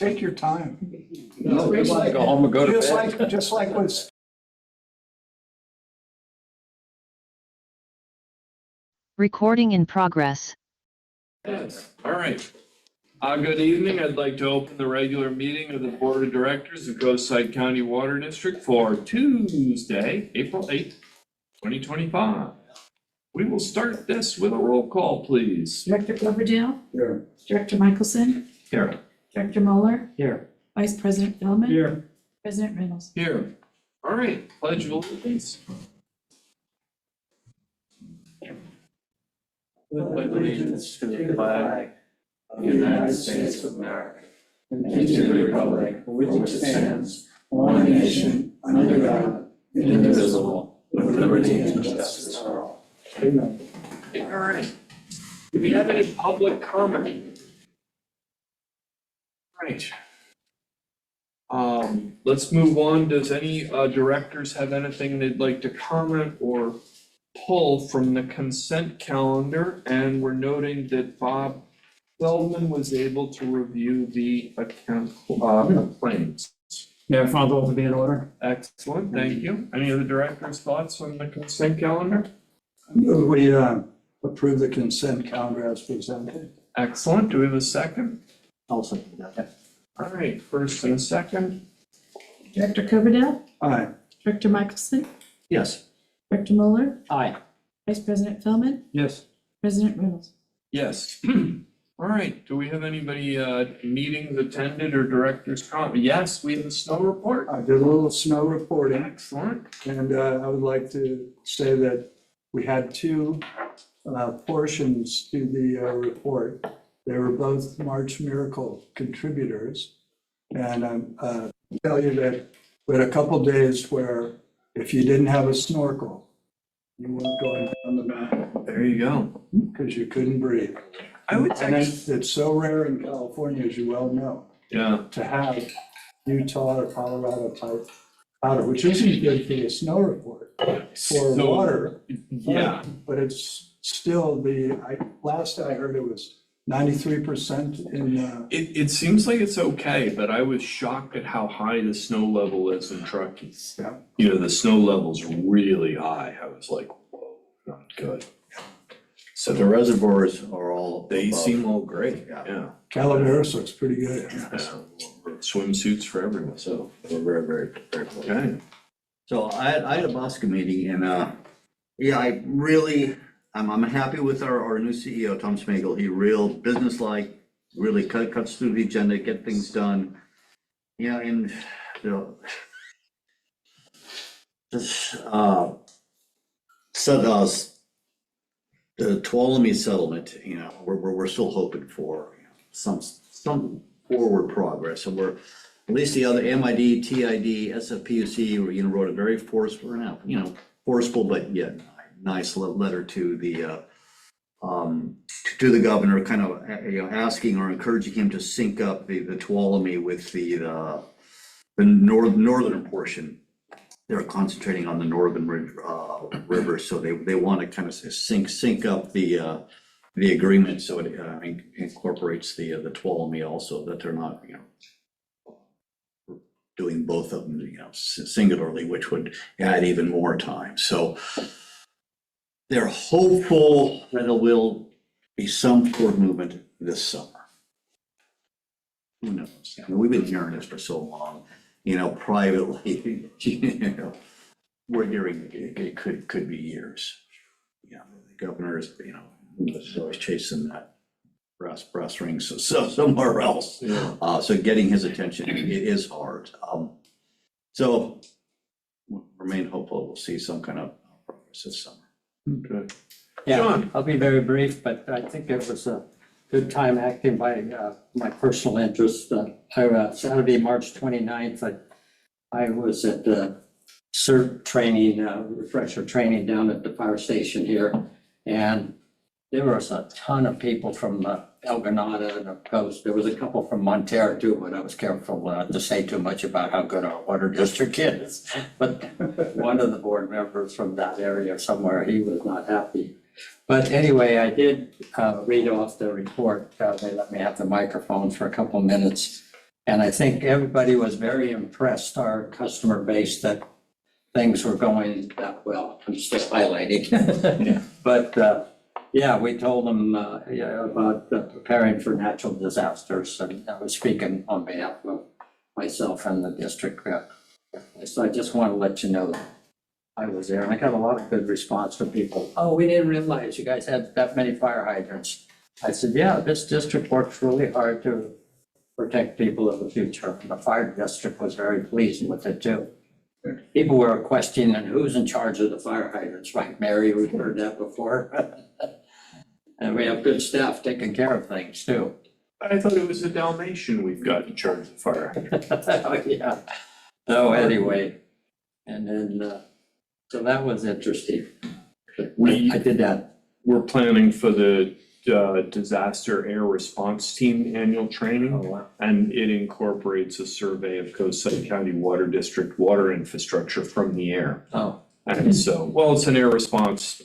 Take your time. No, we want to go home and go to bed. Just like what's. Recording in progress. Yes, all right. Good evening. I'd like to open the regular meeting of the Board of Directors of Coastside County Water District for Tuesday, April 8th, 2025. We will start this with a roll call, please. Director Cloverdale? Here. Director Michelson? Here. Director Mueller? Here. Vice President Feldman? Here. President Reynolds? Here. All right, pledge of allegiance. With allegiance to the flag of the United States of America and to the republic for which it stands, one nation, under God, indivisible, with liberty and justice for all. Amen. All right. Do we have any public comment? Right. Let's move on. Does any directors have anything they'd like to comment or pull from the consent calendar? And we're noting that Bob Feldman was able to review the account claims. Yeah, I found those to be in order. Excellent, thank you. Any of the directors' thoughts on the consent calendar? We approve the consent calendar as presented. Excellent. Do we have a second? I'll second that. All right, first and a second. Director Coverdale? Aye. Director Michelson? Yes. Director Mueller? Aye. Vice President Feldman? Yes. President Reynolds? Yes. All right, do we have anybody meetings attended or directors comment? Yes, we have a snow report. I did a little snow reporting, Excellent. and I would like to say that we had two portions to the report. They were both March Miracle contributors. And I tell you that we had a couple days where if you didn't have a snorkel, you weren't going down the mountain There you go. because you couldn't breathe. I would And say, it's so rare in California, as you well know, yeah, to have Utah or Colorado type powder, which isn't good for the snow report, for So, water. yeah, But it's still last I heard it was 93% in, it seems like it's okay, but I was shocked at how high the snow level is in Truckee. yeah. You know, the snow level's really high. I was like, whoa, not good. So the reservoirs are all. They above. seem all great, Yeah. yeah. Calaveras looks pretty good. Swimsuits for everyone, so, We're very, very, very close. okay. So I had a Bosco meeting and, yeah, I'm happy with our new CEO, Tom Smeagol. He real businesslike, really cuts through the agenda, get things done. Yeah, and, you know, this, the Tuolumne settlement, you know, we're still hoping for, you know, some forward progress. And we're, at least the other MID, TID, SFPUC, you know, wrote a very forceful, but yet nice letter to the governor, kind of, you know, asking or encouraging him to sync up the Tuolumne with the northern portion. They're concentrating on the northern river, so they want to kind of sync up the agreement so it incorporates the Tuolumne also, that they're not, you know, doing both of them, you know, singularly, which would add even more time. So they're hopeful that there will be some forward movement this summer. Who knows? I mean, we've been hearing this for so long. You know, privately, you know, we're hearing it could be years. You know, the governor is, you know, always chasing that brass rings so somewhere else. Yeah. So getting his attention, it is hard. So remain hopeful we'll see some kind of progress this summer. Okay. Yeah, John. I'll be very brief, but I think it was a good time acting by my personal interest. Saturday, March 29th, I was at the CERT training, refresher training down at the fire station here. And there was a ton of people from El Granada and the coast. There was a couple from Montero too, but I was careful not to say too much about how good our water district is. But one of the board members from that area somewhere, he was not happy. But anyway, I did read off the report. They let me have the microphone for a couple minutes. And I think everybody was very impressed, our customer base, that things were going that well. I'm still highlighting. But, yeah, we told them, yeah, about preparing for natural disasters, and I was speaking on behalf of myself and the district. So I just want to let you know that I was there, and I got a lot of good response from people. Oh, we didn't realize you guys had that many fire hydrants. I said, yeah, this district works really hard to protect people of the future. And the fire district was very pleased with it too. People were questioning who's in charge of the fire hydrants, right, Mary? We've heard that before. And we have good staff taking care of things too. I thought it was a Dalmatian we've got in charge of fire hydrant. Oh, yeah. So anyway, and then, so that was interesting. I did that. We're planning for the disaster air response team annual training. Oh, wow. And it incorporates a survey of Coastside County Water District water infrastructure from the air. Oh, And so, well, it's an air response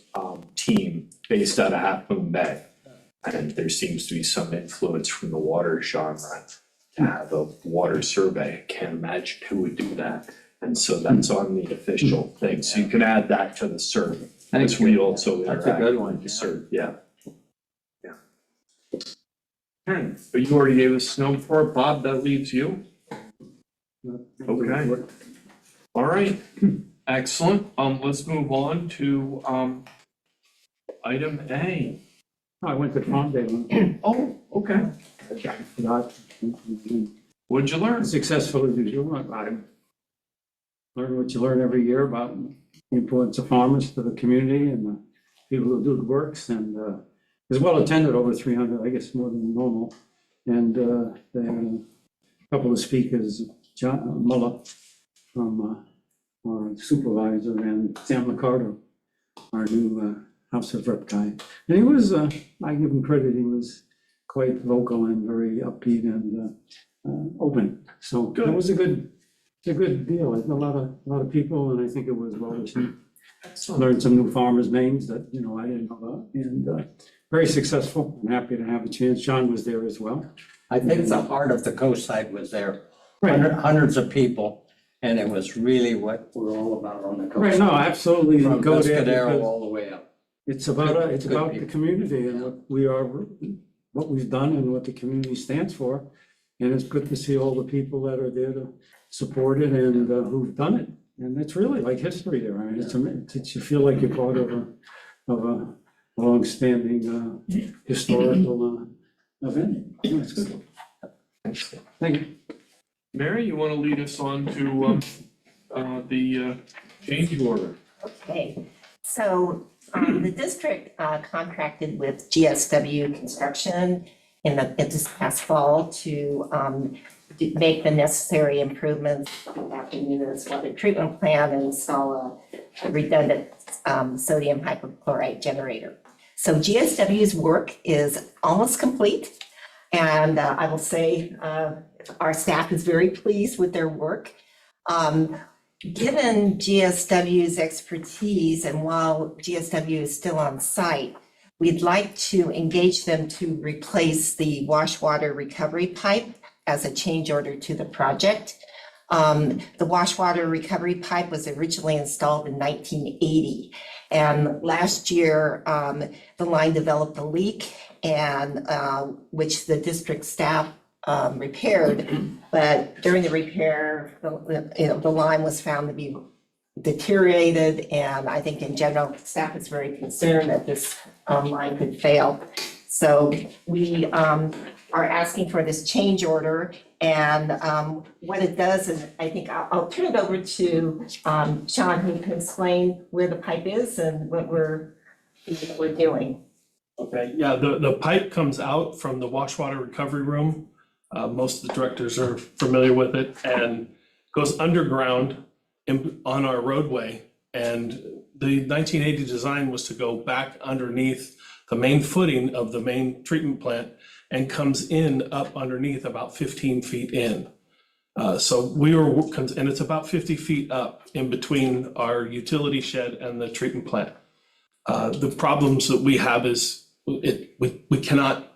team based out of Half Moon Bay. And there seems to be some influence from the water genre to have a water survey. I can't imagine who would do that. And so that's on the official thing. So you can add that to the cert. As we also that's a interact good with one. the cert, yeah. Yeah. Okay, but you already gave us snow report, Bob, that leaves you. Okay. All right, excellent. Let's move on to item A. I went to prom day. Oh, okay. Not What'd you learn? successful as usual. I learned what you learn every year about the importance of farmers to the community and the people who do the works. And it was well attended, over 300, I guess more than normal. And they had a couple of speakers, John Muller from our supervisor, and Sam Licardo, our new House of Rep guy. And he was, I give him credit, he was quite vocal and very upbeat and open. So Good. it was a good deal. A lot of people, and I think it was well received. Excellent. Learned some new farmers' names that, you know, I didn't know about, and very successful. I'm happy to have a chance. John was there as well. I think the heart of the Coastside was there. Right. Hundreds of people, and it was really what we're all about on the coast. Right, no, absolutely. From Go there Pescadero because all the way up. it's about Good the people. community and what we've done and what the community stands for. And it's good to see all the people that are there to support it and who've done it. And it's really like history there. I mean, it's you feel like you're part of a long-standing historical event. Yeah, it's good. Thank you. Mary, you want to lead us on to the change order? Okay, so the district contracted with GSW Construction in this past fall to make the necessary improvements at the new water treatment plant and install a redundant sodium hypochlorite generator. So GSW's work is almost complete. And I will say our staff is very pleased with their work. Given GSW's expertise, and while GSW is still on site, we'd like to engage them to replace the wash water recovery pipe as a change order to the project. The wash water recovery pipe was originally installed in 1980. And last year, the line developed a leak and which the district staff repaired. But during the repair, the line was found to be deteriorated. And I think in general, staff is very concerned that this line could fail. So we are asking for this change order. And what it does is, I think I'll turn it over to Sean, who can explain where the pipe is and what we're doing. Okay, yeah, the pipe comes out from the wash water recovery room. Most of the directors are familiar with it, and goes underground on our roadway. And the 1980 design was to go back underneath the main footing of the main treatment plant and comes in up underneath about 15 feet in. So and it's about 50 feet up in between our utility shed and the treatment plant. The problems that we have is we cannot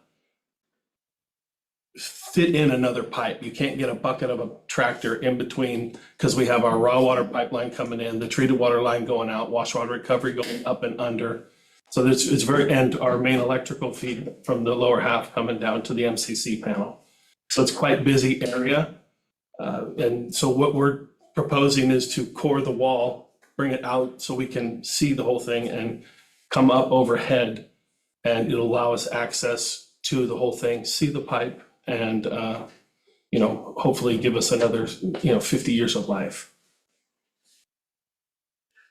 fit in another pipe. You can't get a bucket of a tractor in between, because we have our raw water pipeline coming in, the treated water line going out, wash water recovery going up and under. So it's very, and our main electrical feed from the lower half coming down to the MCC panel. So it's quite busy area. And so what we're proposing is to core the wall, bring it out so we can see the whole thing and come up overhead. And it'll allow us access to the whole thing, see the pipe, and, hopefully give us another, 50 years of life.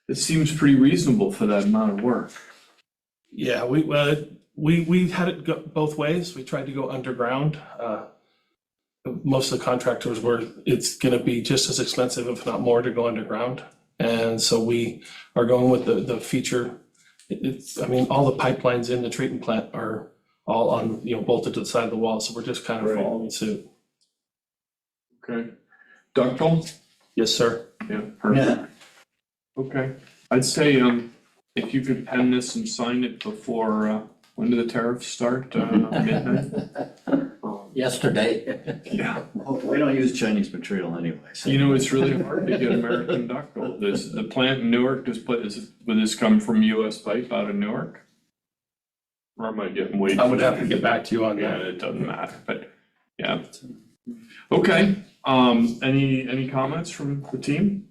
It seems pretty reasonable for that amount of work. Yeah, we had it go both ways. We tried to go underground. Most of the contractors it's gonna be just as expensive, if not more, to go underground. And so we are going with the feature. All the pipelines in the treatment plant are all on, bolted to the side of the wall, so we're just kind of Right. following suit. Okay. Ductile? Yes, sir. Yeah, perfect. Okay. I'd say, if you could pen this and sign it before, when do the tariffs start? Midnight? Yesterday. Yeah. We don't use Chinese material anyway, so. It's really hard to get American ductile. The plant in Newark, would this come from US Pipe out of Newark? Or am I getting way? I would have to get back to you on Yeah, that. it doesn't matter, but, yeah. Okay, any comments from the team?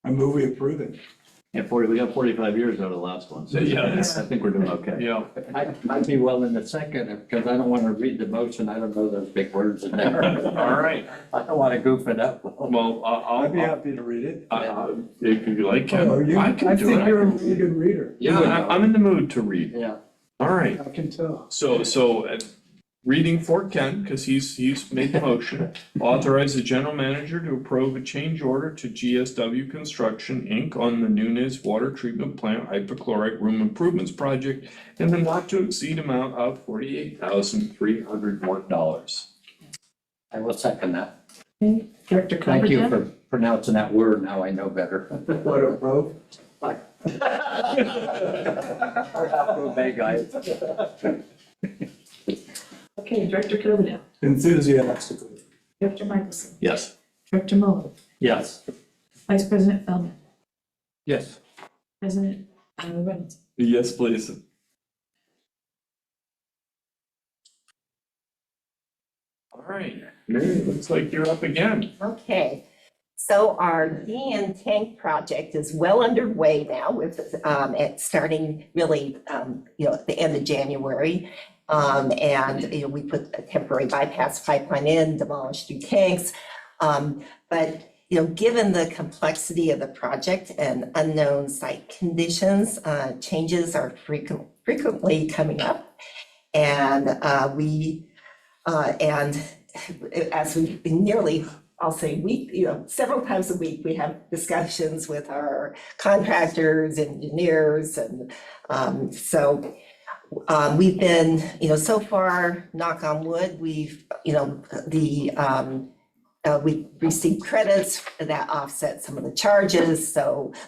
I move we approve it. Yeah, we got 45 years out of the last one, so Yeah. I think we're doing okay. Yeah. I'd be willing to second it, because I don't want to read the motion, I don't know those big words in there. All right, I don't want to goof it up. well, I'd be I'll, happy to read it. if you like, Ken, Oh, I can do think you're a it. really good reader. Yeah, I'm in the mood to read. Yeah. All right, I can tell. so reading for Ken, because he's made the motion, authorize the general manager to approve a change order to GSW Construction, Inc. on the Nunez Water Treatment Plant Hypochlorite Room Improvements Project in the not to exceed amount of $48,301. I will second that. Okay, Director Thank you Copperhead, for pronouncing that word, now I know better. What a pro. Bad guys. okay, Director Copperhead, Enthusiastically. Director Michelson, Yes. Director Mueller, Yes. Vice President Feldman, Yes. President Reynolds. Yes, please. All right, Mary, looks like you're up again. Okay, so our DN tank project is well underway now with, it starting really, at the end of January. We put a temporary bypass pipeline in, demolished 2 tanks. But, given the complexity of the project and unknown site conditions, changes are frequently coming up. And as we nearly, I'll say several times a week, we have discussions with our contractors, engineers, and we've been, so far, knock on wood, we've received credits that offset some of the charges,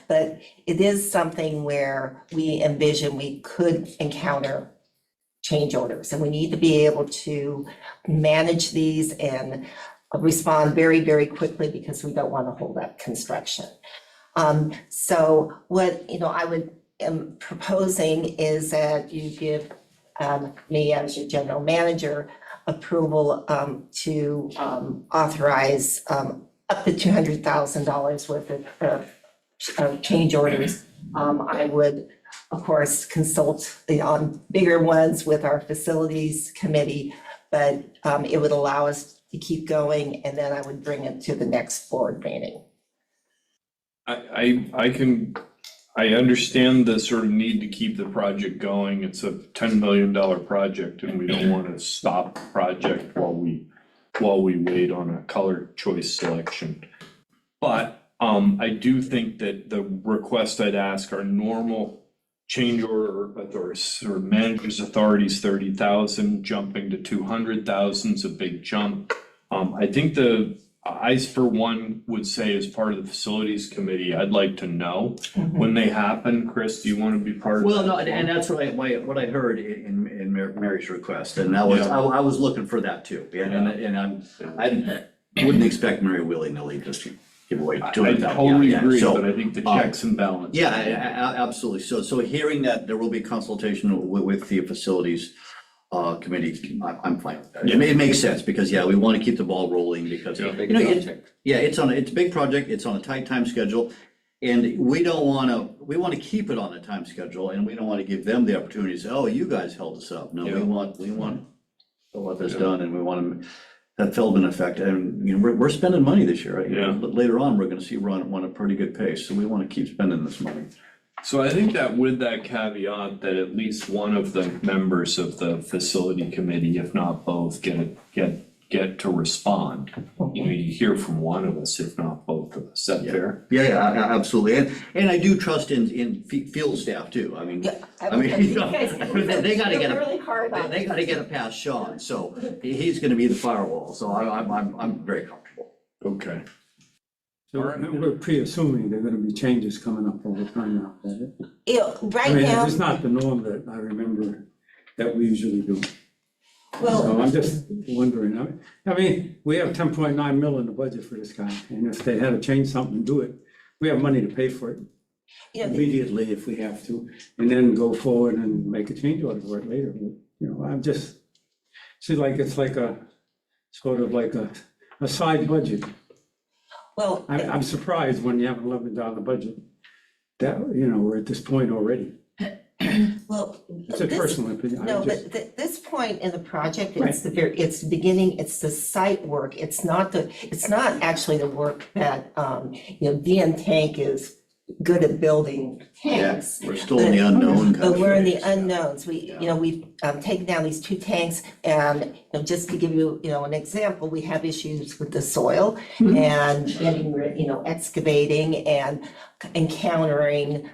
but it is something where we envision we could encounter change orders, and we need to be able to manage these and respond very, very quickly because we don't want to hold up construction. So what, am proposing is that you give me as your general manager approval to authorize up to $200,000 worth of change orders. I would, of course, consult on bigger ones with our facilities committee, but it would allow us to keep going, and then I would bring it to the next board meeting. I understand the sort of need to keep the project going. It's a $10 million project, and we don't want to stop the project while we wait on a color choice selection. But I do think that the request I'd ask our normal change order or sort of manager's authorities, 30,000, jumping to 200,000 is a big jump. I think I, for one, would say as part of the facilities committee, I'd like to know when they happen. Chris, do you want to be part of that? Well, no, and that's what I heard in Mary's request, and that was, Yeah. I was looking for that too. And I wouldn't expect Mary willy-nilly just to give away I $200,000. totally Yeah, agree, so, but I think the checks and balances. Yeah, absolutely. So hearing that there will be consultation with the facilities committee, I'm fine with that. It makes sense because, yeah, we want to keep the ball rolling because, Yeah. you know, it's a big project, it's on a tight time schedule. And we want to keep it on a time schedule and we don't want to give them the opportunity to say, oh, you guys held us up. No, we Yeah. want to let this done and we want to, that Feldman effect. And, you know, we're spending money this year, right? You know, Yeah. Later on, we're going to see run at a pretty good pace. So we want to keep spending this money. So I think that with that caveat, that at least one of the members of the facility committee, if not both, get to respond. You know, you hear from one of us, if not both of us. Is that fair? Yeah, absolutely. And I do trust in field staff too. I mean, Yeah, I mean, you know, they gotta get Really hard on they gotta get it past Sean, so he's gonna be the firewall, so I'm very comfortable. Okay. So we're pre-assuming there are gonna be changes coming up over time now, is it? Yeah, I right mean, now, it's not the norm that I remember that we usually do. well, So I'm just wondering, I mean, we have 10.9 mil in the budget for this guy, and if they had to change something and do it, we have money to pay for it you know, immediately if we have to, and then go forward and make a change order for it later. But, you know, I'm just, seems like it's like a, sort of like a side budget. well, I'm surprised when you have an $11 budget, that, you know, we're at this point already. well. It's a this- personal opinion. No, I just, but this point in the project, it's it's the beginning, it's the site work, it's not actually the work that, you know, DN Tank is good at building tanks. We're still in the unknown kind But of we're in the phase. unknowns, you know, we've taken down these 2 tanks, and, you know, just to give you, you know, an example, we have issues with the soil and getting, you know, excavating and encountering,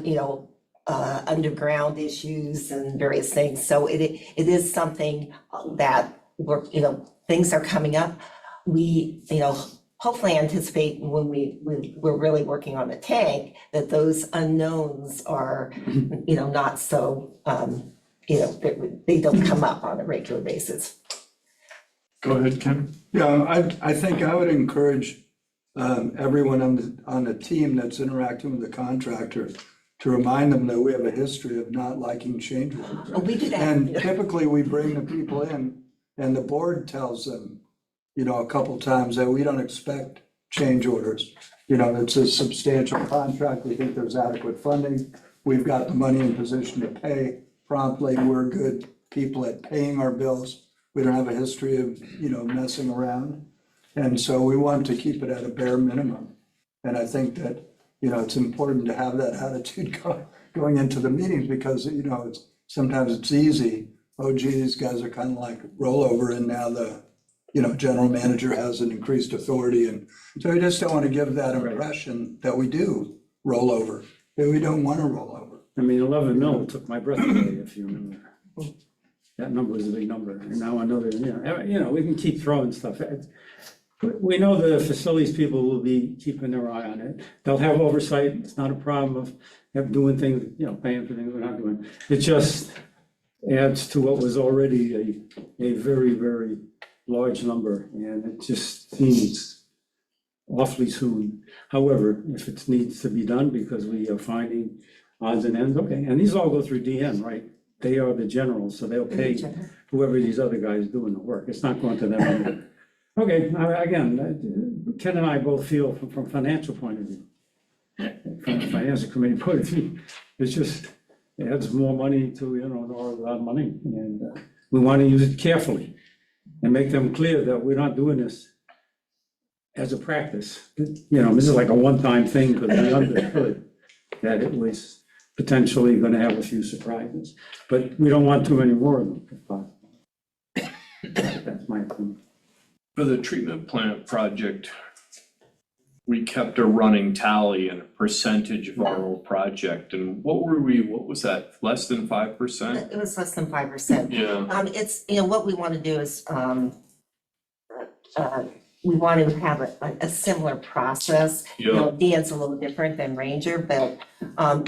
you know, underground issues and various things, so it is something that we're, you know, things are coming up. We, you know, hopefully anticipate when we're really working on the tank, that those unknowns are, you know, not so, you know, they don't come up on a regular basis. Go ahead, Ken. Yeah, I think I would encourage everyone on the team that's interacting with the contractor to remind them that we have a history of not liking change orders. Oh, we do that. And typically, we bring the people in and the board tells them, you know, a couple times that we don't expect change orders. You know, it's a substantial contract, we think there's adequate funding, we've got the money in position to pay promptly, we're good people at paying our bills. We don't have a history of, you know, messing around. And so we want to keep it at a bare minimum. And I think that, you know, it's important to have that attitude going into the meetings because, you know, sometimes it's easy. Oh, gee, these guys are kind of like rollover and now the, you know, general manager has an increased authority. And so we just don't want to give that impression that we do roll over, that we don't want to roll over. I mean, 11 mil took my breath away, if you remember. That number is a big number, and now another, you know, we can keep throwing stuff. We know the facilities people will be keeping their eye on it. They'll have oversight, it's not a problem of doing things, you know, paying for things we're not doing. It just adds to what was already a very, very large number, and it just seems awfully soon. However, if it needs to be done because we are finding odds and ends, okay, and these all go through DN, right? They are the generals, so they'll pay whoever these other guys doing the work. It's not going to them. Okay, again, Ken and I both feel from financial point of view, from the financial committee point of view, it's just, it adds more money to, you know, or a lot of money, and we want to use it carefully and make them clear that we're not doing this as a practice. You know, this is like a one-time thing, because we understood that it was potentially going to have a few surprises, but we don't want too many more of them, if possible. That's my opinion. For the treatment plant project, we kept a running tally and a percentage of our whole project. And what was that, less than 5%? It was less than 5%. Yeah, It's, you know, what we want to do is, we want to have a similar process. You yeah, know, DN's a little different than Ranger, but,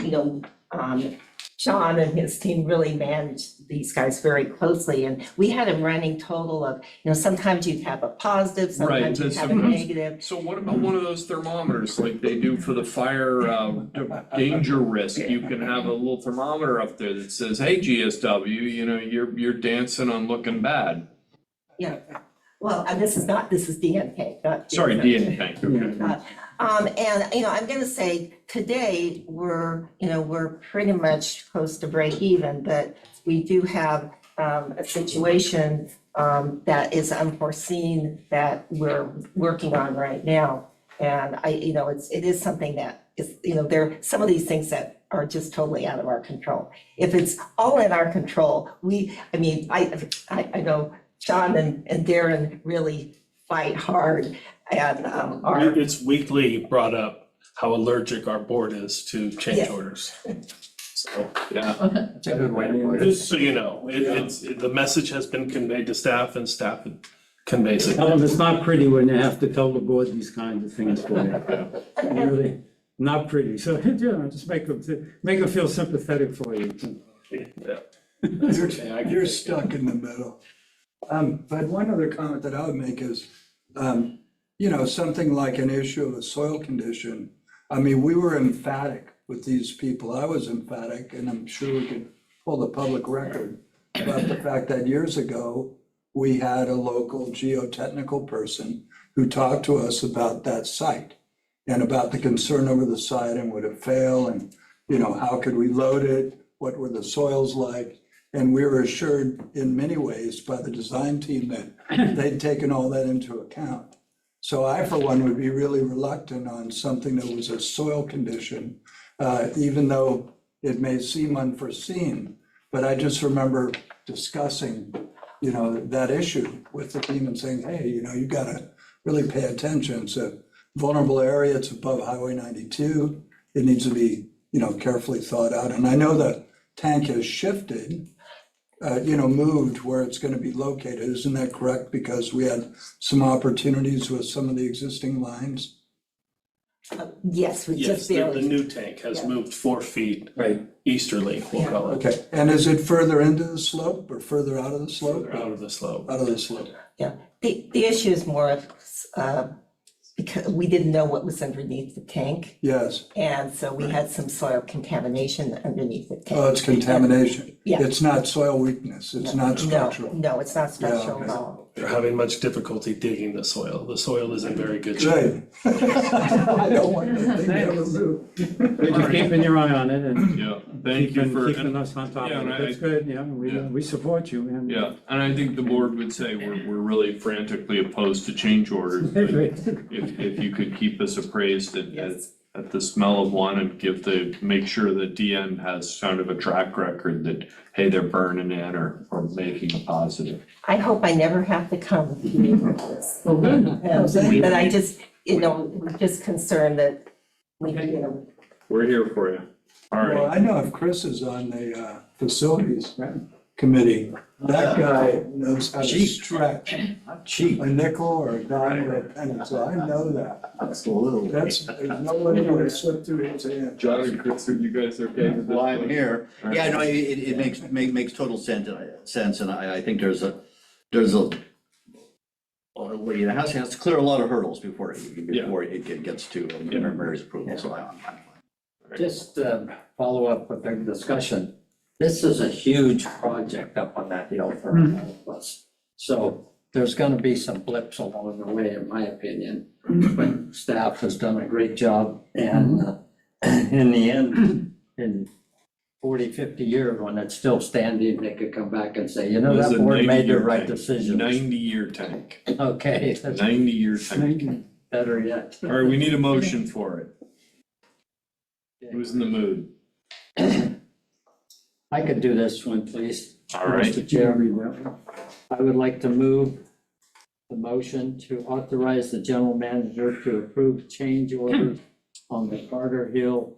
you know, Sean and his team really managed these guys very closely, and we had a running total of, sometimes you'd have a positive, sometimes you'd that's have a sometimes- negative. So what about one of those thermometers like they do for the fire danger risk? You can have a little thermometer up there that says, hey, GSW, you're dancing on looking bad. Yeah, well, and this is DNK, not. Sorry, DN tank, okay. And, I'm gonna say, today, we're pretty much close to break even, but we do have, a situation, that is unforeseen that we're working on right now. And it is something that is, there are some of these things that are just totally out of our control. If it's all in our control, I know Sean and Darren really fight hard and, are. It's weekly brought up how allergic our board is to change Yes. orders. So, Yeah, That's a good way to put it. just so you know, the message has been conveyed to staff and staff conveys it. Tell them it's not pretty when you have to tell the board these kinds of things for you. Really, not pretty. So, just make them feel sympathetic for you. You're stuck in the middle. But one other comment that I would make is, something like an issue of a soil condition. We were emphatic with these people. I was emphatic, and I'm sure we could pull the public record about the fact that years ago, we had a local geotechnical person who talked to us about that site and about the concern over the site and would it fail and, how could we load it? What were the soils like? And we were assured in many ways by the design team that they'd taken all that into account. So I, for one, would be really reluctant on something that was a soil condition, even though it may seem unforeseen. But I just remember discussing, that issue with the team and saying, hey, you gotta really pay attention. It's a vulnerable area, it's above Highway 92. It needs to be, carefully thought out. And I know the tank has shifted, moved where it's gonna be located. Isn't that correct? Because we had some opportunities with some of the existing lines. Yes, we Yes, just the barely. new tank has Yeah. moved 4 feet Right. easterly, we'll call it, Okay, and is it further into the slope or further out of the slope? further out of the slope. Out of the slope. Yeah, the issue is more of, because we didn't know what was underneath the tank. Yes, And so we had some soil contamination underneath the tank. oh, it's contamination. Yeah. It's not soil weakness, it's not structural. No, it's not structural at okay. all. They're having much difficulty digging the soil. The soil is in very good shape. Good. I don't want to think they ever move. Just keeping your eye on it and yeah, thank you for. keeping us on top Yeah, of and it. That's good, Yeah. we support you. And Yeah, and I think the board would say we're really frantically opposed to change orders, but if you could keep us appraised at the smell of one and make sure that DN has kind of a track record that, hey, they're burning in or making a positive. I hope I never have to come to you for this. Oh, good. But I just, we're just concerned that We're here for you. All Well, right, I know if Chris is on the facilities committee, that guy knows how to Cheap. stretch Cheap. a nickel or a dime or a penny, so I know that. Absolutely. There's no way it would slip through his hands. John and Chris, are you guys okay with this? Well, I'm one? here. All right. Yeah, no, it makes total sense, and I think there's a, well, it has to clear a lot of hurdles before it gets to Mary's approval, so I'm fine. Just follow up with their discussion. This is a huge project up on that hill for all of us. So there's gonna be some blips along the way, in my opinion. But staff has done a great job and in the end, in 40, 50 years, when it's still standing, they could come back and say, It was that a board made the 90-year right tank. decision. 90-year tank, Okay, that's 90-year tank. better yet. All right, we need a motion for it. Who's in the mood? I could do this one, please. All right. Mr. Chair, I would like to move the motion to authorize the general manager to approve change orders on the Carter Hill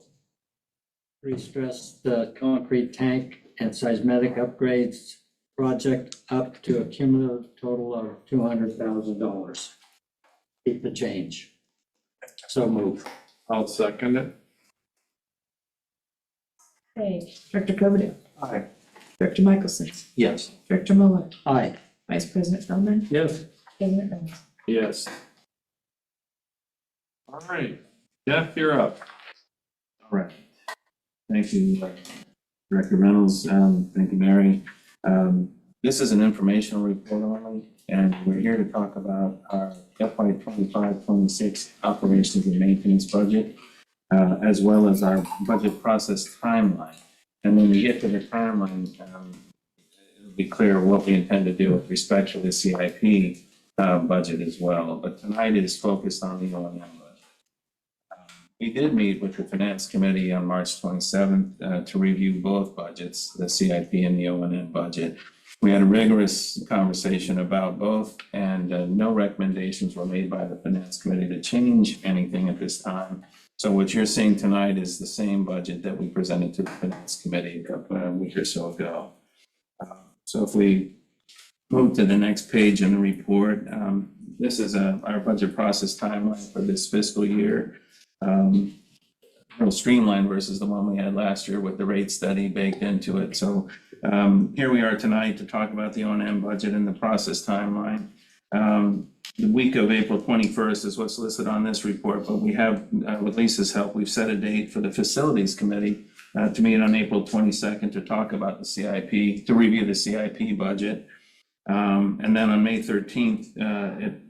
pre-stressed concrete tank and seismic upgrades project up to a cumulative total of $200,000. Keep the change. So move. I'll second it. Okay, Director Coverdale, Aye. Director Michelson, Yes. Director Muller, Aye. Vice President Feldman, Yes, President Reynolds. Yes. All right, Jeff, you're up. All right. Thank you, Director Reynolds. Thank you, Mary. This is an informational report only, and we're here to talk about our FY 25-26 operations and maintenance budget, as well as our budget process timeline. And when we get to the timeline, it'll be clear what we intend to do with respect to the CIP budget as well. But tonight is focused on the O&M budget. We did meet with the Finance Committee on March 27th to review both budgets, the CIP and the O&M budget. We had a rigorous conversation about both, and no recommendations were made by the Finance Committee to change anything at this time. So what you're seeing tonight is the same budget that we presented to the Finance Committee a week or so ago. So if we move to the next page in the report, this is our budget process timeline for this fiscal year. A little streamlined versus the one we had last year with the rate study baked into it. So here we are tonight to talk about the O&M budget and the process timeline. The week of April 21st is what's listed on this report, but we have, with Lisa's help, we've set a date for the Facilities Committee to meet on April 22nd to talk about the CIP, to review the CIP budget. And then on May 13th,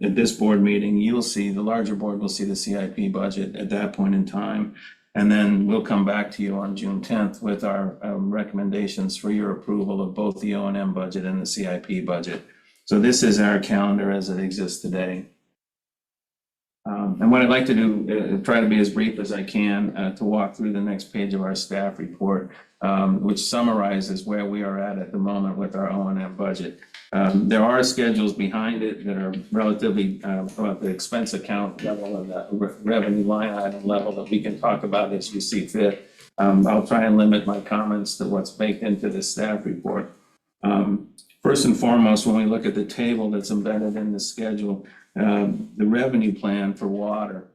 at this board meeting, you'll see, the larger board will see the CIP budget at that point in time. And then we'll come back to you on June 10th with our recommendations for your approval of both the O&M budget and the CIP budget. So this is our calendar as it exists today. And what I'd like to do, try to be as brief as I can to walk through the next page of our staff report, which summarizes where we are at the moment with our O&M budget. There are schedules behind it that are relatively about the expense account level and the revenue line item level that we can talk about as you see fit. I'll try and limit my comments to what's baked into the staff report. First and foremost, when we look at the table that's embedded in the schedule, the revenue plan for water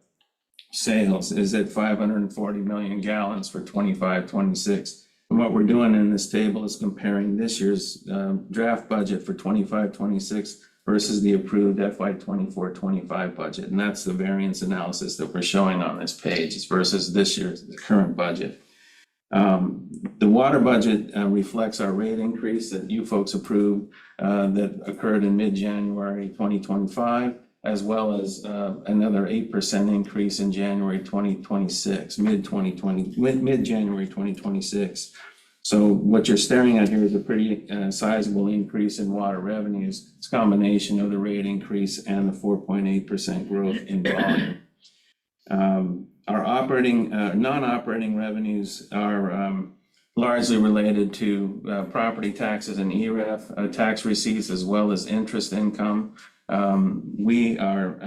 sales is at 540 million gallons for 25-26. And what we're doing in this table is comparing this year's draft budget for 25-26 versus the approved FY 24-25 budget. And that's the variance analysis that we're showing on this page, is versus this year's current budget. The water budget reflects our rate increase that you folks approved that occurred in mid-January 2025, as well as another 8% increase in January 2026, mid-January 2026. So what you're staring at here is a pretty sizable increase in water revenues. It's a combination of the rate increase and the 4.8% growth in volume. Our non-operating revenues are largely related to property taxes and ERAF tax receipts, as well as interest income. We are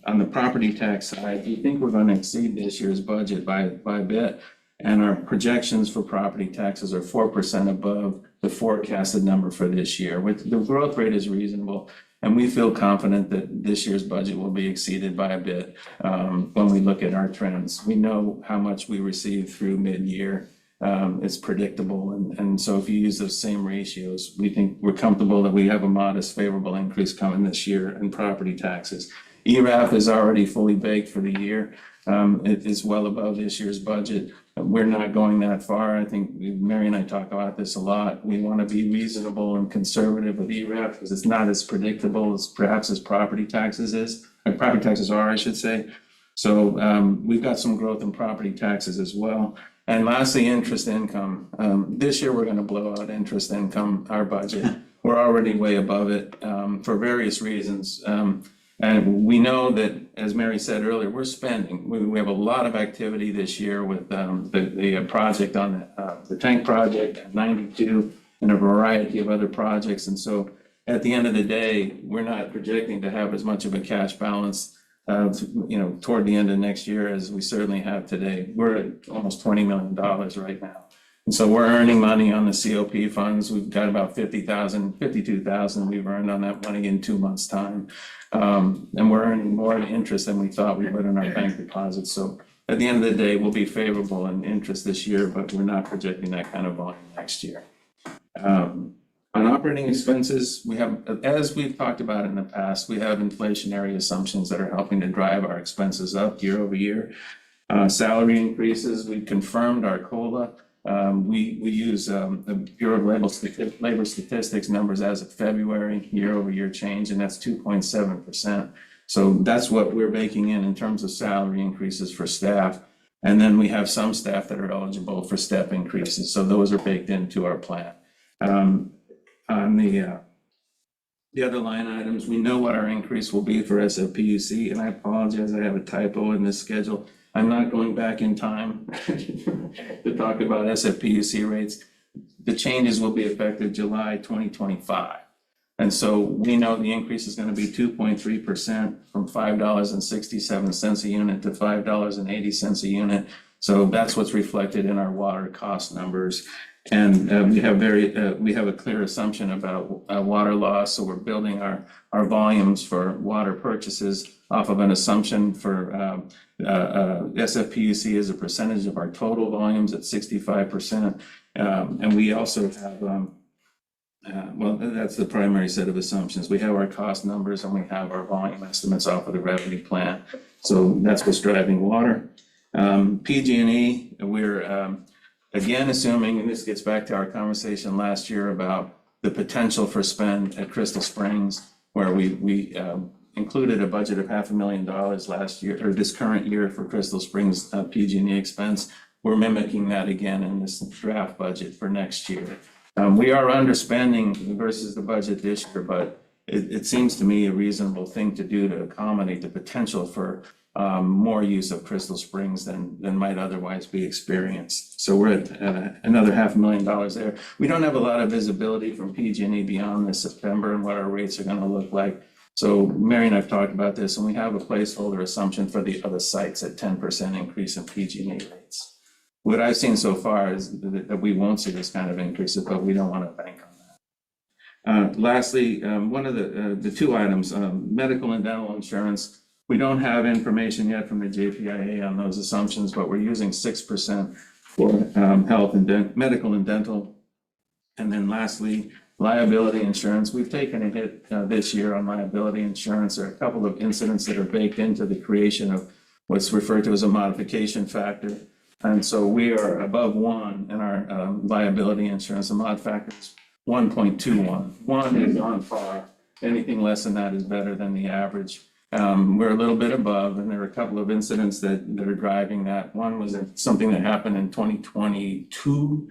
on the property tax side, we think we're going to exceed this year's budget by a bit. And our projections for property taxes are 4% above the forecasted number for this year. The growth rate is reasonable, and we feel confident that this year's budget will be exceeded by a bit when we look at our trends. We know how much we received through mid-year. It's predictable, and so if you use those same ratios, we think we're comfortable that we have a modest favorable increase coming this year in property taxes. ERAF is already fully baked for the year. It is well above this year's budget. We're not going that far. I think Mary and I talk about this a lot. We want to be reasonable and conservative with ERAF because it's not as predictable as perhaps as property taxes are, I should say. So we've got some growth in property taxes as well. And lastly, interest income. This year, we're going to blow out interest income, our budget. We're already way above it for various reasons. And we know that, as Mary said earlier, we're spending. We have a lot of activity this year with the project on the tank project at 92 and a variety of other projects. And so at the end of the day, we're not projecting to have as much of a cash balance toward the end of next year as we certainly have today. We're at almost $20 million right now. And so we're earning money on the COP funds. We've got about 52,000 we've earned on that money in 2 months' time. And we're earning more interest than we thought we would in our bank deposits. So at the end of the day, we'll be favorable in interest this year, but we're not projecting that kind of volume next year. On operating expenses, we have, as we've talked about in the past, we have inflationary assumptions that are helping to drive our expenses up year over year. Salary increases, we confirmed our COLA. We use the Bureau of Labor Statistics numbers as of February, year over year change, and that's 2.7%. So that's what we're baking in terms of salary increases for staff. And then we have some staff that are eligible for step increases, so those are baked into our plan. On the other line items, we know what our increase will be for SFPUC, and I apologize, I have a typo in this schedule. I'm not going back in time to talk about SFPUC rates. The changes will be effective July 2025. And so we know the increase is going to be 2.3% from $5.67 a unit to $5.80 a unit. So that's what's reflected in our water cost numbers. And we have a clear assumption about water loss, so we're building our volumes for water purchases off of an assumption for SFPUC as a percentage of our total volumes at 65%. And we also have, well, that's the primary set of assumptions. We have our cost numbers and we have our volume estimates off of the revenue plan. So that's what's driving water. PG&E, we're again, assuming, and this gets back to our conversation last year about the potential for spend at Crystal Springs, where we included a budget of $500,000 last year, or this current year for Crystal Springs PG&E expense. We're mimicking that again in this draft budget for next year. We are underspending versus the budget this year, but it seems to me a reasonable thing to do to accommodate the potential for more use of Crystal Springs than might otherwise be experienced. So we're at another $500,000 there. We don't have a lot of visibility from PG&E beyond this September and what our rates are going to look like. So Mary and I've talked about this, and we have a placeholder assumption for the other sites at 10% increase in PG&E rates. What I've seen so far is that we won't see this kind of increases, but we don't want to bank on that. Lastly, one of the two items, medical and dental insurance. We don't have information yet from the JPIA on those assumptions, but we're using 6% for health and medical and dental. And then lastly, liability insurance. We've taken a hit this year on liability insurance. There are a couple of incidents that are baked into the creation of what's referred to as a modification factor. And so we are above 1 in our liability insurance. The mod factor is 1.21. 1 is on par. Anything less than that is better than the average. We're a little bit above, and there are a couple of incidents that are driving that. One was something that happened in 2022.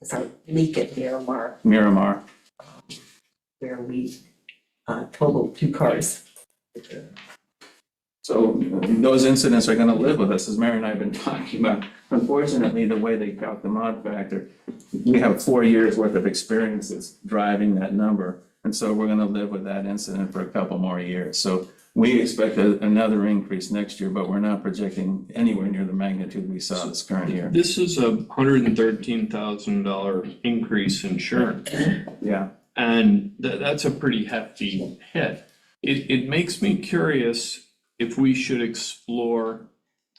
It's a leak at Miramar Miramar. where we totaled 2 cars. So those incidents are going to live with us, as Mary and I have been talking about. Unfortunately, the way they count the mod factor, we have 4 years worth of experience that's driving that number. And so we're going to live with that incident for a couple more years. So we expect another increase next year, but we're not projecting anywhere near the magnitude we saw this current year. This is a $113,000 increase in insurance. Yeah. And that's a pretty hefty hit. It makes me curious if we should explore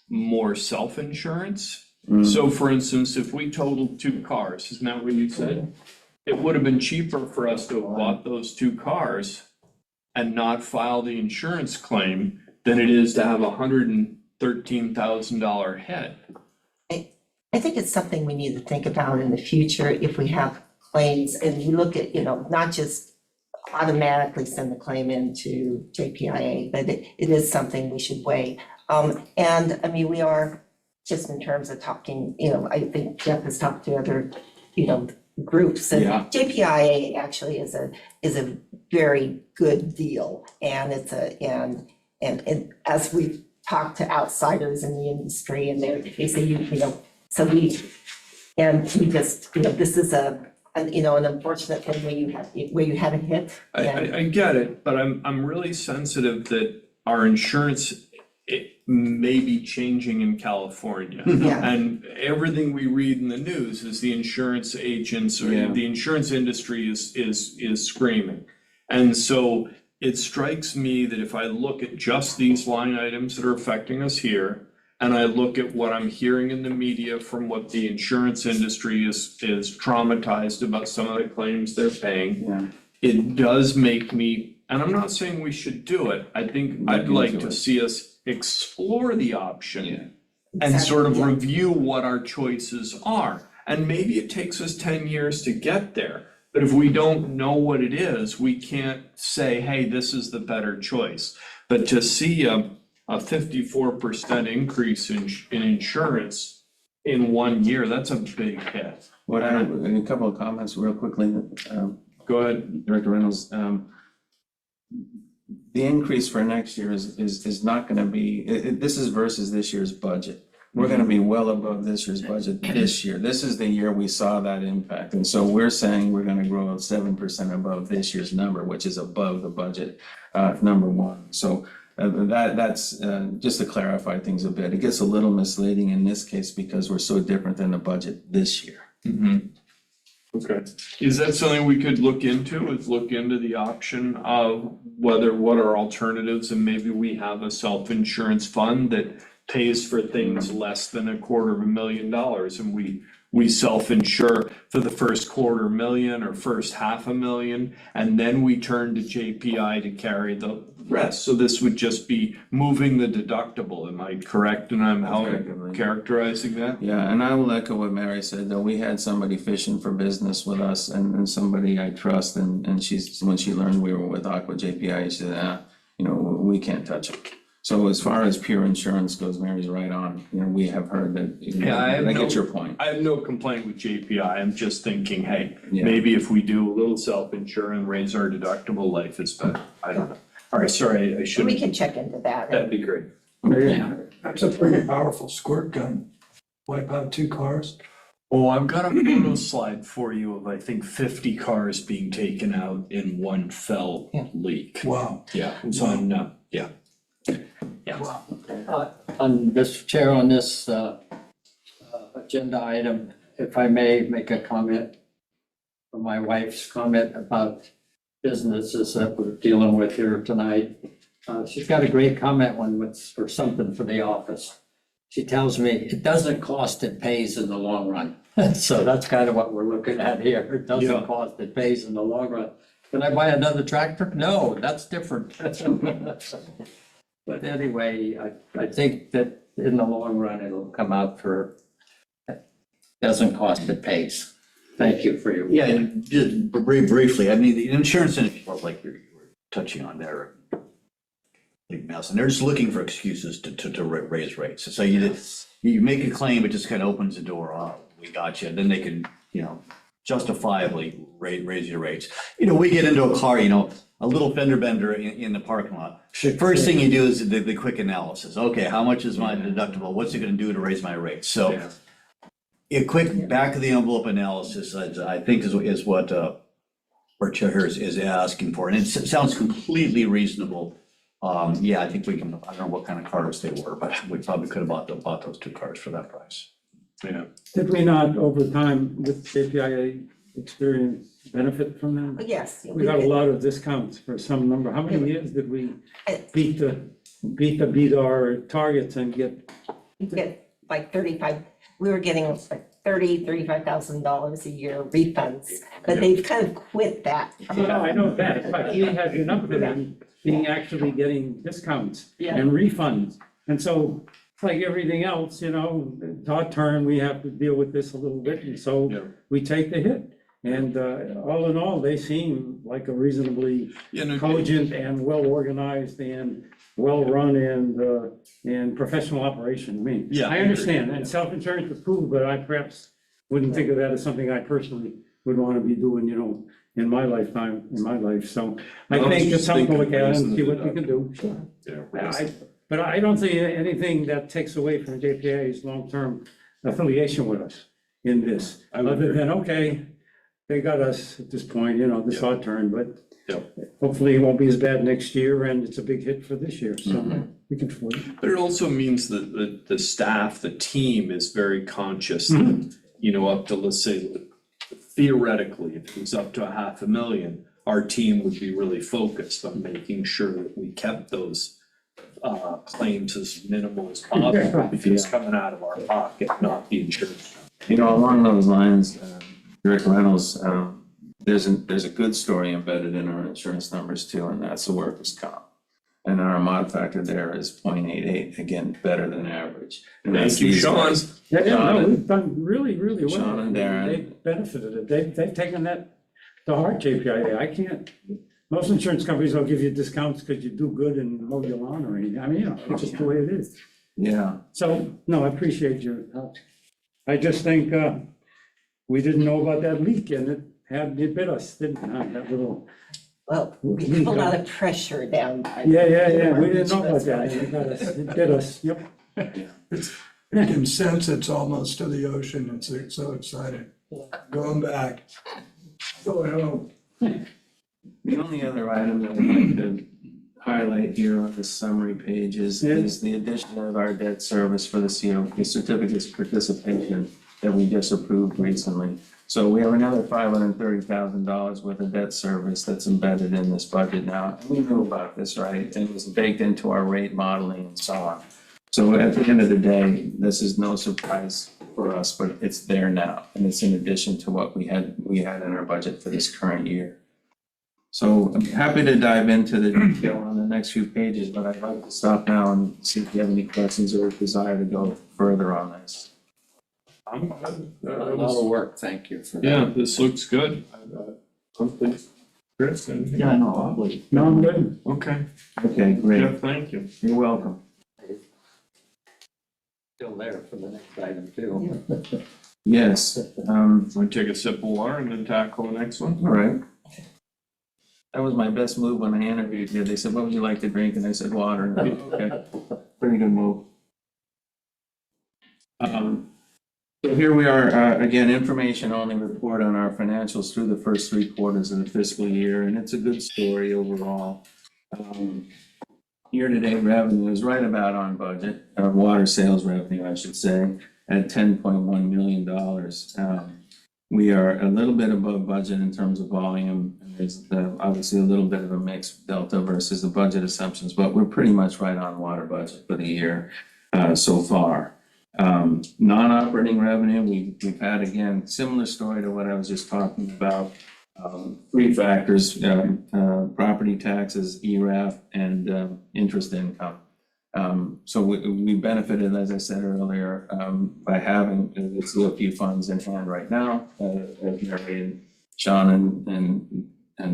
more self-insurance. So for instance, if we totaled 2 cars, isn't that what you said? It would have been cheaper for us to have bought those 2 cars and not file the insurance claim than it is to have a $113,000 hit. I think it's something we need to think about in the future if we have claims and you look at, not just automatically send the claim into JPIA, but it is something we should weigh. And I mean, we are just in terms of talking, I think Jeff has talked to other, groups, and Yeah. JPIA actually is a very good deal, and it's and as we've talked to outsiders in the industry, and they say so we just this is an unfortunate thing where you have a hit. I get it, but I'm really sensitive that our insurance may be changing in California. Yeah. And everything we read in the news is the insurance agents or Yeah. the insurance industry is screaming. And so it strikes me that if I look at just these line items that are affecting us here, and I look at what I'm hearing in the media from what the insurance industry is traumatized about some of the claims they're paying, Yeah. it does make me, and I'm not saying we should do it, I think I'd Look like into to it. see us explore the option Yeah. and sort of Exactly, yeah. review what our choices are. And maybe it takes us 10 years to get there, but if we don't know what it is, we can't say, hey, this is the better choice. But to see a 54% increase in insurance in 1 year, that's a big hit. What I, a couple of comments real quickly, Go ahead. Director Reynolds. The increase for next year is not gonna be, this is versus this year's budget. We're gonna be well above this year's budget this year. This is the year we saw that impact. And so we're saying we're gonna grow 7% above this year's number, which is above the budget, number one. So that's just to clarify things a bit. It gets a little misleading in this case because we're so different than the budget this year. Okay, is that something we could look into, is look into the option of what are alternatives, and maybe we have a self-insurance fund that pays for things less than $250,000, and we self-insure for the first $250,000 or first $500,000, and then we turn to JPI to carry the rest. So this would just be moving the deductible, am I correct in how I'm Effectively. characterizing that? Yeah, and I will echo what Mary said, though, we had somebody fishing for business with us and somebody I trust, and she's, when she learned we were with Aqua JPI, she said, we can't touch it. So as far as pure insurance goes, Mary's right on, we have heard that, Yeah, I get your point. I have no complaint with JPI, I'm just thinking, hey, Yeah. maybe if we do a little self-insurance, raise our deductible, life is better, I don't know. All right, sorry, I We shouldn't, can check into that. that'd be great. That's a pretty powerful squirt gun. Wipe out 2 cars. Oh, I've got a photo slide for you of, I think, 50 cars being taken out in one fell leak. Wow. Yeah, it's on, yeah. Yeah. Wow. On this, Chair, on this agenda item, if I may make a comment, from my wife's comment about businesses that we're dealing with here tonight. She's got a great comment for something for the office. She tells me, it doesn't cost, it pays in the long run. So that's kind of what we're looking at here. It Yeah. doesn't cost, it pays in the long run. Can I buy another tractor? No, that's different. But anyway, I think that in the long run, it'll come out for, doesn't cost, it pays. Thank you for your. Yeah, and just very briefly, I mean, the insurance industry, like you were touching on there, big mess, and they're just looking for excuses to raise rates. So you make a claim, it just kind of opens the door, we got you, and then they can, justifiably raise your rates. We get into a car, a little fender bender in the parking lot. First thing you do is the quick analysis. Okay, how much is my deductible? What's it gonna do to raise my rates? So Yeah. a quick back of the envelope analysis, I think is what our chair here is asking for, and it sounds completely reasonable. Yeah, I think we can, I don't know what kind of cars they were, but we probably could have bought those 2 cars for that price. Yeah. Did we not, over time, with JPIA experience, benefit from them? Yes. We got a lot of discounts for some number. How many years did we beat our targets and get? Get like 35, we were getting like $35,000 a year refunds, but they've kind of quit that. No, I know that, but he had enough of them being actually getting discounts Yeah. and refunds. And so, it's like everything else, it's our turn, we have to deal with this a little bit, and Yeah. so we take the hit. And all in all, they seem like a reasonably Yeah, no, cogent and well-organized and well-run and professional operation. I mean, Yeah, I I agree, understand, yeah. and self-insurance is cool, but I perhaps wouldn't think of that as something I personally would want to be doing, in my lifetime, in my life. So I I was think it's just something to thinking look at raising and the see what we can do. Sure. yeah. But I don't see anything that takes away from JPA's long-term affiliation with us in this, I would other agree. than, okay, they got us at this point, this Yeah. our turn, but Yeah. hopefully it won't be as bad next year, and it's a big hit for this year, so we can afford it. But it also means that the staff, the team is very conscious, Mhm. that, up to, let's say, theoretically, if it was up to $500,000, our team would be really focused on making sure that we kept those claims as minimal as possible, because it's coming out of our pocket, not the insurance. You know, along those lines, Rick Reynolds, there's a good story embedded in our insurance numbers too, and that's the workers' comp. And our mod factor there is 0.88, again, better than average. And that's Thank you, these Sean. guys. Yeah, Sean no, and- we've done really, really well. Sean and Darren. They've benefited it. They've taken that, the hard KPI. I can't, most insurance companies will give you discounts because you do good and mow your lawn or anything. I mean, you know, it's just the way it is. Yeah, So, no, I appreciate your help. I just think, we didn't know about that leak and it bit us, didn't it? That little, Well, we have a lot of pressure down. yeah, we didn't know about that. It got us, it bit us, yep. You can sense it's almost to the ocean, it's so exciting. Going back, going home. the only other item that I'd like to highlight here on this summary page is the addition of our debt service for the COP certificates of participation that we just approved recently. So we have another $530,000 worth of debt service that's embedded in this budget now. And we knew about this, right? And it was baked into our rate modeling and so on. So at the end of the day, this is no surprise for us, but it's there now. And it's in addition to what we had in our budget for this current year. So I'm happy to dive into the detail on the next few pages, but I'd like to stop now and see if you have any questions or desire to go further on this. I'm good. A lot of work, thank you for that. Yeah, this looks good. I'm pleased. Chris, anything? no, probably. No, I'm good. Okay, Okay, great. Jeff, thank you. You're welcome. Still there for the next item too. Yes, Want to take a sip of water and then tackle the next one? all right. That was my best move when I interviewed you. They said, what would you like to drink? And I said, water. And they, okay, pretty good move. So here we are, again, information only report on our financials through the first 3 quarters of the fiscal year, and it's a good story overall. Year-to-date revenue is right about on budget, water sales revenue, I should say, at $10.1 million. We are a little bit above budget in terms of volume, and there's obviously a little bit of a mixed delta versus the budget assumptions, but we're pretty much right on water budget for the year so far. Non-operating revenue, we've had, again, similar story to what I was just talking about. 3 factors, property taxes, ERAF, and interest income. So we benefited, as I said earlier, by having the COP funds in hand right now, as Mary and Sean and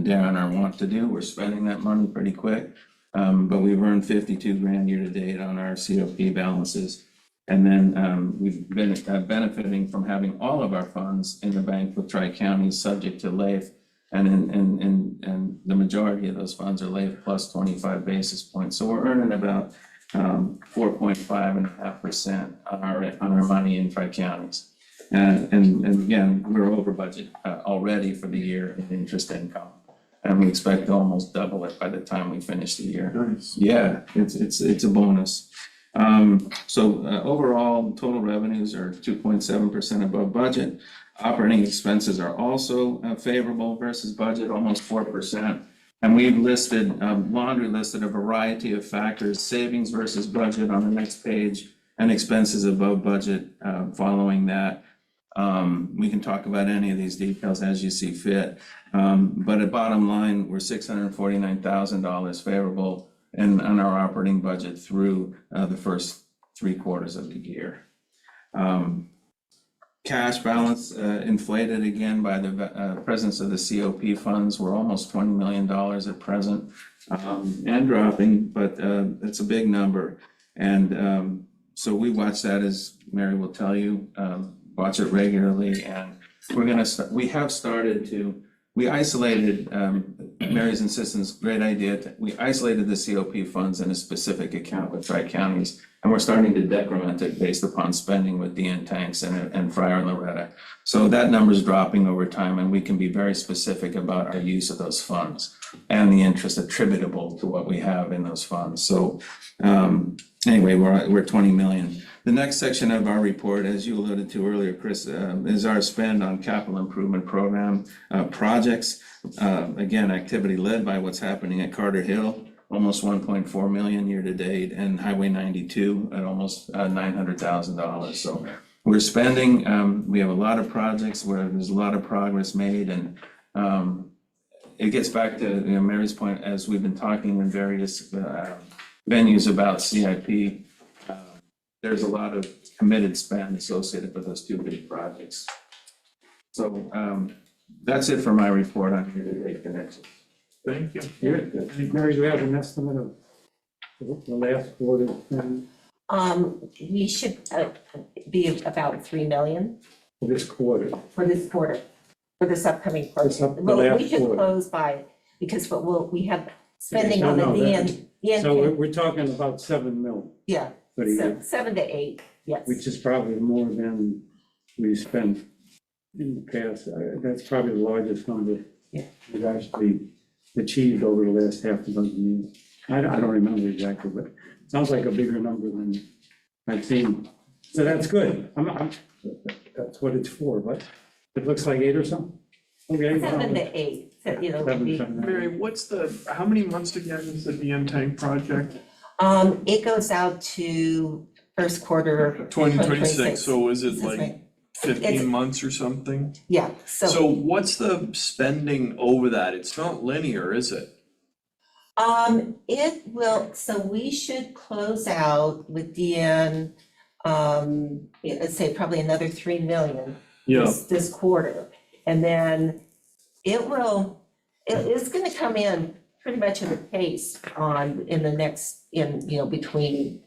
Darren are wont to do. We're spending that money pretty quick, but we've earned 52 grand year to date on our COP balances. And then we've been benefiting from having all of our funds in the bank with Tri-Counties subject to LAIF. And the majority of those funds are LAIF plus 25 basis points. So we're earning about 4.5% on our money in Tri-Counties. And again, we're over budget already for the year in interest income. And we expect to almost double it by the time we finish the year. Nice. Yeah, it's a bonus. So overall, total revenues are 2.7% above budget. Operating expenses are also favorable versus budget, almost 4%. And we've listed, laundry listed a variety of factors, savings versus budget on the next page, and expenses above budget following that. We can talk about any of these details as you see fit. But at bottom line, we're $649,000 favorable on our operating budget through the first 3 quarters of the year. Cash balance inflated again by the presence of the COP funds. We're almost $20 million at present and dropping, but it's a big number. And so we watch that, as Mary will tell you, watch it regularly. And we isolated, Mary's insistence, great idea. We isolated the COP funds in a specific account with Tri-Counties, and we're starting to decrement it based upon spending with DN Tanks and Friar and Loretta. So that number's dropping over time, and we can be very specific about our use of those funds and the interest attributable to what we have in those funds. So anyway, we're at 20 million. The next section of our report, as you alluded to earlier, Chris, is our spend on capital improvement program projects. Again, activity led by what's happening at Carter Hill, almost 1.4 million year to date, and Highway 92 at almost $900,000. So we're spending, we have a lot of projects where there's a lot of progress made, and it gets back to, you know, Mary's point, as we've been talking in various venues about CIP. There's a lot of committed spend associated with those two big projects. So that's it for my report on year-to-date connections. Thank you. Mary, do we have an estimate of the last quarter? We should be about 3 million For this quarter? for this quarter, for this upcoming quarter. This up- the Well, we last should quarter. close by, because we have spending on the No, DN. So we're talking about 7 mil Yeah, for the year, 7 to 8, yes. which is probably more than we spent in the past. That's probably the largest number Yeah. we've actually achieved over the last half a dozen years. I don't remember exactly, but it sounds like a bigger number than I've seen. So that's good. That's what it's for, but it looks like 8 or something. Okay. 7 to 8, so, you know, Seven, we- seven, eight. Mary, how many months again is the DN tank project? it goes out to first quarter. 2026, so is it That's like right. 15 months or something? Yeah, So what's the spending over that? It's not linear, is it? it will, so we should close out with DN, let's say probably another 3 million this quarter. And then it's gonna come in pretty much at a pace in the next, between,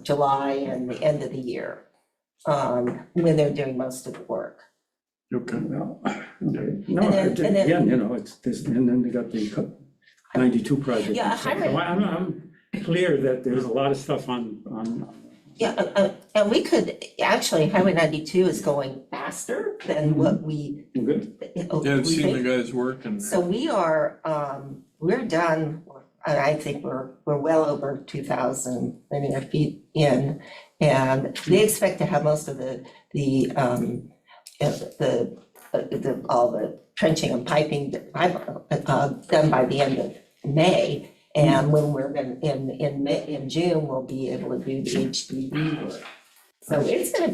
July and the end of the year, when they're doing most of the work. Okay. No, And then- again, you know, it's this, and then they got the 92 project. Yeah, and stuff. highway- So I'm clear that there's a lot of stuff on. Yeah, and we could, actually, Highway 92 is going faster than what we. Good. Yeah, we I've seen think. the guys working. So we're done, I think we're well over 2,000 linear feet in. And they expect to have most of all the trenching and piping done by the end of May. And when we're in June, we'll be able to do the HDD work. So it's gonna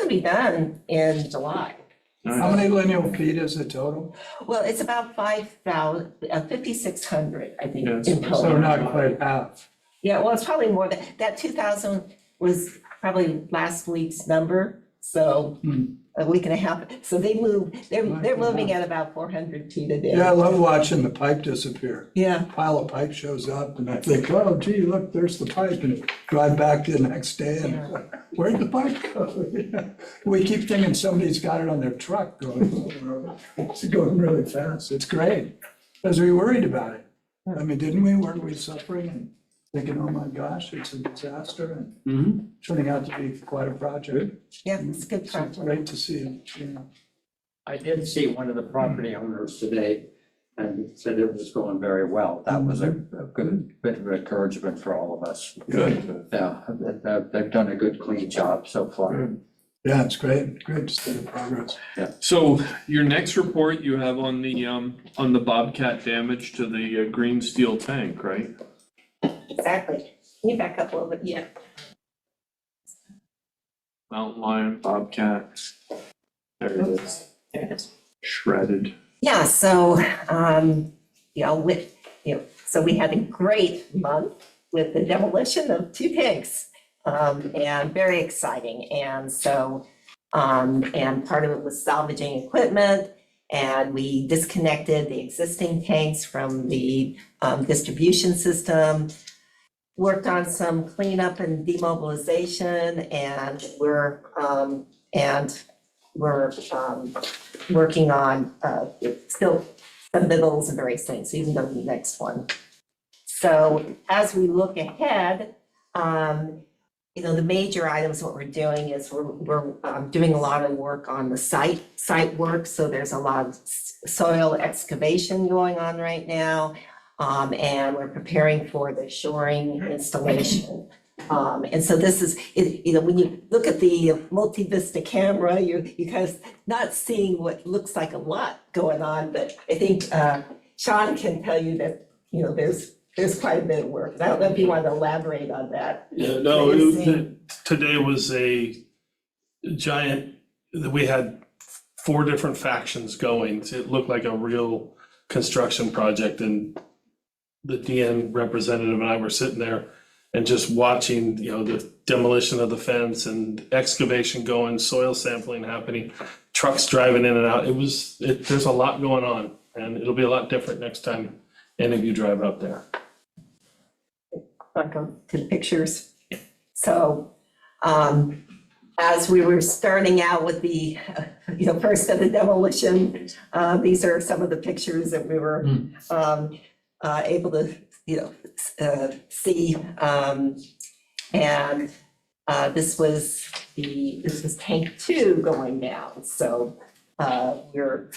be done in July. How many linear feet is the total? Well, it's about 5,600, I think, Yes, in so So total. not quite half. Yeah, well, it's probably more that 2,000 was probably last week's number, so a week and a half. So they're moving at about 400 feet a day. Yeah, I love watching the pipe disappear. Yeah, Pile of pipe shows up and I think, oh gee, look, there's the pipe, and drive back to the next day and where'd the pipe go? Yeah. We keep thinking somebody's got it on their truck going, it's going really fast. It's great, because we worried about it. I mean, didn't we? Weren't we suffering and thinking, oh my gosh, it's a disaster, and turning out to be quite a project. yeah, it's a good So it's project. great to see it, you know. I did see one of the property owners today and said it was going very well. That was a good bit of encouragement for all of us. Good. Yeah, they've done a good, clean job so far. Yeah, it's great to see the progress. So your next report you have on the Bobcat damage to the green steel tank, right? Exactly. Can you back up a little bit? Yeah. Mountain lion, Bobcat. There it is, There it is. shredded. Yeah, so, so we had a great month with the demolition of 2 tanks. And very exciting. And so, and part of it was salvaging equipment. And we disconnected the existing tanks from the distribution system. Worked on some cleanup and demobilization, and we're working on still submittals and various things, even though the next one. So as we look ahead, the major items, what we're doing is we're doing a lot of work on the site work. So there's a lot of soil excavation going on right now. And we're preparing for the shoring installation And so this is, when you look at the multi-vista camera, you're kind of not seeing what looks like a lot going on, but I think Sean can tell you that, there's quite a bit of work. I don't know if you want to elaborate on that. Yeah, no, Amazing. today was a giant, we had 4 different factions going. It looked like a real construction project, and the DM representative and I were sitting there and just watching, the demolition of the fence and excavation going, soil sampling happening, trucks driving in and out. There's a lot going on, and it'll be a lot different next time any of you drive up there. I'll go to the pictures. So, as we were starting out with the, first of the demolition, these are some of the pictures that we were able to, see. And this was tank 2 going down. So we're,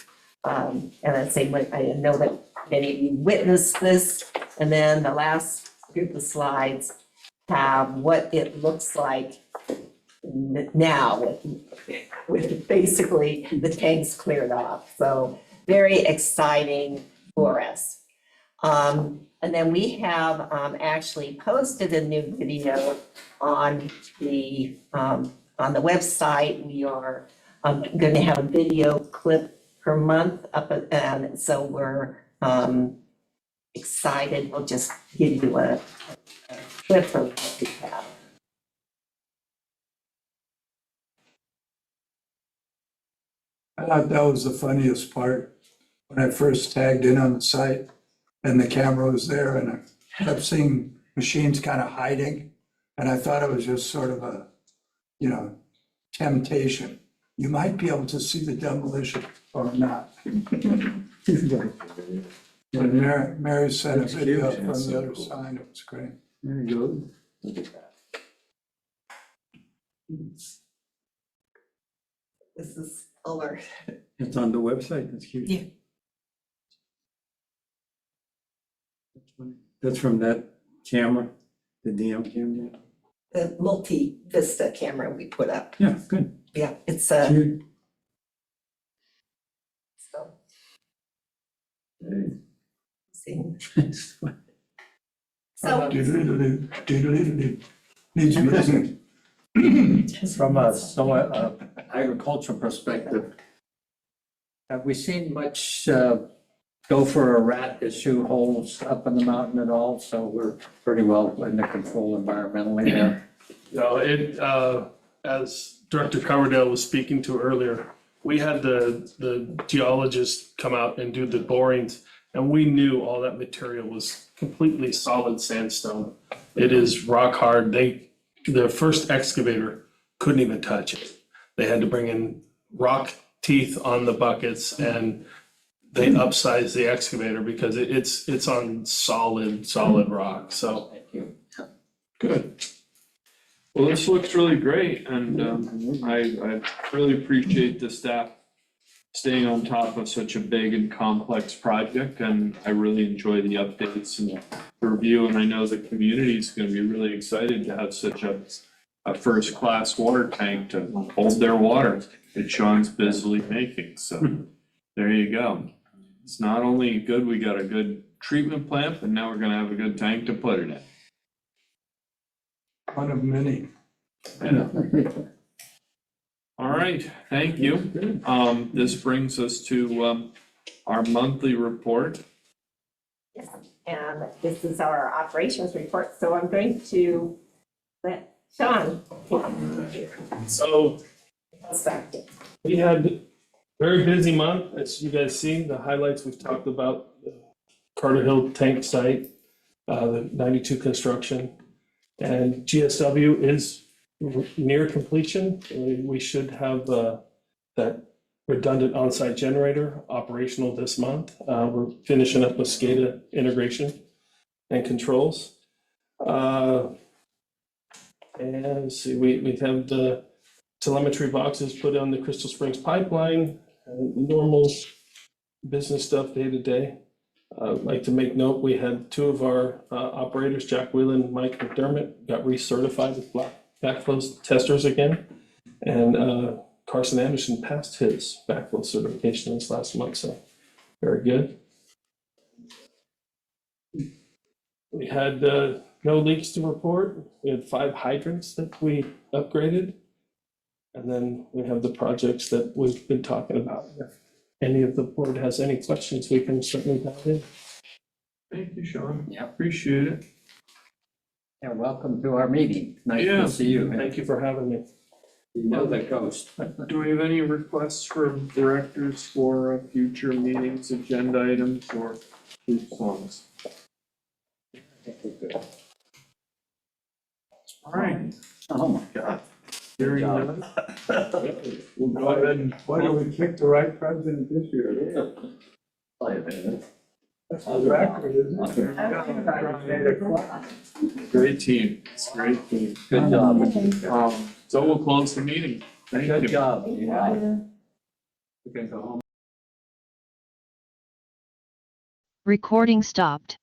and I'd say, I know that many of you witnessed this. And then the last group of slides have what it looks like now with basically the tanks cleared off. So very exciting for us. And then we have actually posted a new video on the website. We are going to have a video clip per month up, and so we're excited. We'll just give you a clip of what we have. I thought that was the funniest part, when I first tagged in on the site and the camera was there and I kept seeing machines kind of hiding. And I thought it was just sort of a, temptation. You might be able to see the demolition or not. But Mary sent a That's video huge. from That's the so other cool. side. It was great. There you go. Look at that. This is our It's on the website, that's cute. Yeah. That's from that camera, the DM camera? the multi-vista camera we put up. Yeah, good. Yeah, it's Cute. so, Hey. see. Doodle-doo, So, doodle-doo. Needs music. From a agricultural perspective, have we seen much gopher or rat issue holes up in the mountain at all? So we're pretty well under control environmentally there. As Director Coverdale was speaking to earlier, we had the geologists come out and do the borings, and we knew all that material was completely solid sandstone. It is rock hard. The first excavator couldn't even touch it. They had to bring in rock teeth on the buckets, and they upsized the excavator because it's on solid rock. So Thank you. Good. Well, this looks really great, and I really appreciate the staff staying on top of such a big and complex project, and I really enjoy the updates and the review, and I know the community is gonna be really excited to have such a first-class water tank to hold their water that Sean's busily making, so there you go. It's not only good, we got a good treatment plant, but now we're gonna have a good tank to put it in. One of many. All right, thank you. This brings us to our monthly report. yes, and this is our operations report, so I'm going to let Sean. So How's that? we had a very busy month, as you guys seen, the highlights we've talked about, the Carter Hill tank site, the 92 construction, and GSW is near completion. We should have that redundant on-site generator operational this month. We're finishing up with SCADA integration and controls. And let's see, we have the telemetry boxes put on the Crystal Springs pipeline, normal business stuff day to day. I'd like to make note, we had two of our operators, Jack Whelan and Mike McDermott, got recertified as backflow testers again. And Carson Anderson passed his backflow certification this last month, so very good. We had no leaks to report. We had 5 hydrants that we upgraded. And then we have the projects that we've been talking about. If any of the board has any questions, we can certainly dive in. Thank you, Sean. Yeah. Appreciate it. And welcome to our meeting. Nice Yeah. to see you. Thank you for having me. You know the coast. Do we have any requests from directors for future meetings, agenda items, or songs? All right, Oh, my God. hearing job. none. We'll go ahead and, Why do we pick the right president this year? That's the record, isn't it? great team, it's a great team. Good job. So we'll close the meeting. Thank you. Good job. Yeah. We can go home. Recording stopped.